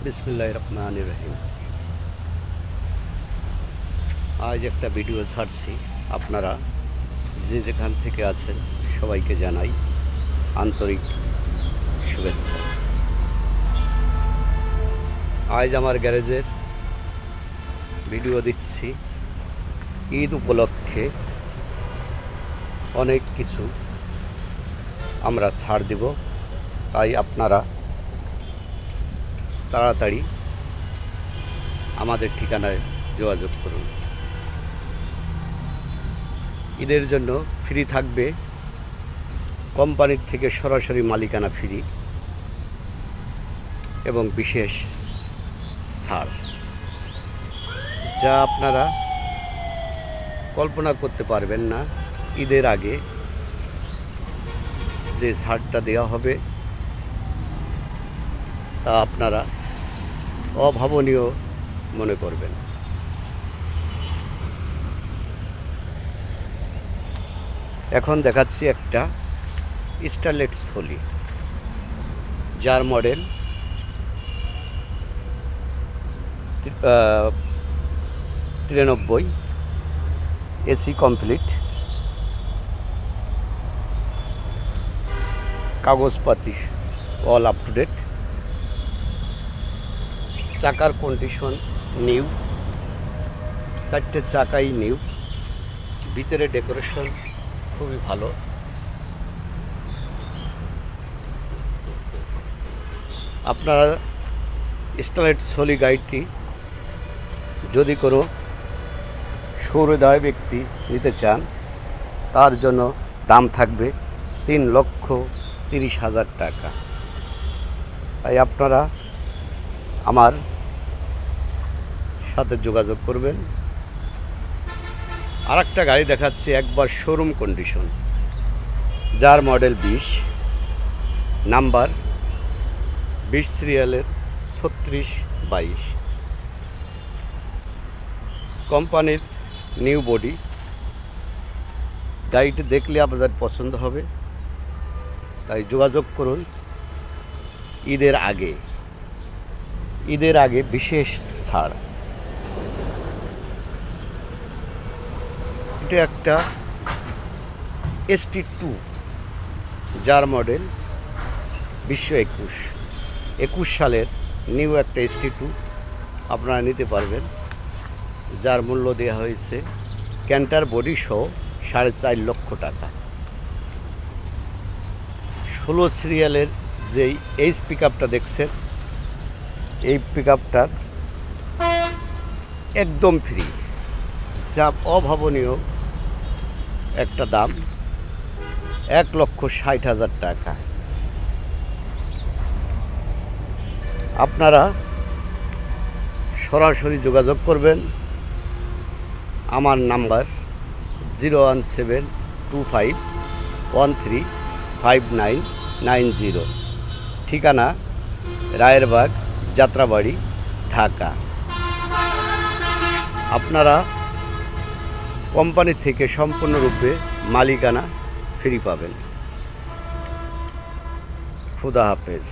বিসমিল্লাহির রহমানির রহিম। আজ একটা ভিডিও ছাড়ছি, আপনারা যে যেখান থেকে আছেন সবাইকে জানাই আন্তরিক শুভেচ্ছা। আজ আমার গ্যারেজের ভিডিও দিচ্ছি। ঈদ উপলক্ষে অনেক কিছু আমরা ছাড় দিব, তাই আপনারা তাড়াতাড়ি আমাদের ঠিকানায় যোগাযোগ করুন। ঈদের জন্য ফ্রি থাকবে, কোম্পানির থেকে সরাসরি মালিকানা ফ্রি এবং বিশেষ ছাড়, যা আপনারা কল্পনা করতে পারবেন না। ঈদের আগে যে ছাড়টা দেওয়া হবে তা আপনারা অভাবনীয় মনে করবেন। এখন দেখাচ্ছি একটা স্টারলেট সোলি, যার মডেল 93, এসি কমপ্লিট, কাগজপাতি অল আপ টু ডেট, চাকার কন্ডিশন নিউ, 4টে চাকাই নিউ, ভিতরে ডেকোরেশন খুবই ভালো। আপনারা স্টারলেট সোলি গাড়িটি যদি কোনো সৌরদয় ব্যক্তি নিতে চান, তার জন্য দাম থাকবে 3,30,000 টাকা। তাই আপনারা আমার সাথে যোগাযোগ করবেন। আর একটা গাড়ি দেখাচ্ছি, একবার শোরুম কন্ডিশন, যার মডেল 20, নাম্বার 20 সিরিয়ালের 3622, কোম্পানির নিউ বডি। গাড়িটি দেখলে আপনাদের পছন্দ হবে, তাই যোগাযোগ করুন ঈদের আগে বিশেষ ছাড়। এটা একটা ST2, যার মডেল 2021 সালের নিউ একটা ST2 আপনারা নিতে পারবেন, যার মূল্য দেওয়া হয়েছে ক্যান্টার বডি সহ 4.5 লক্ষ টাকা। 16 সিরিয়ালের যেই এইচ পিক আপটা দেখছেন, এই পিক আপটার একদম ফ্রি, যা অভাবনীয় একটা দাম, 1,60,000 টাকা। আপনারা সরাসরি যোগাযোগ করবেন। আমার নাম্বার 01725135990, ঠিকানা রায়েরবাগ, যাত্রাবাড়ি, ঢাকা। আপনারা কোম্পানি থেকে সম্পূর্ণরূপে মালিকানা ফ্রি পাবেন। খুদা হাফেজ।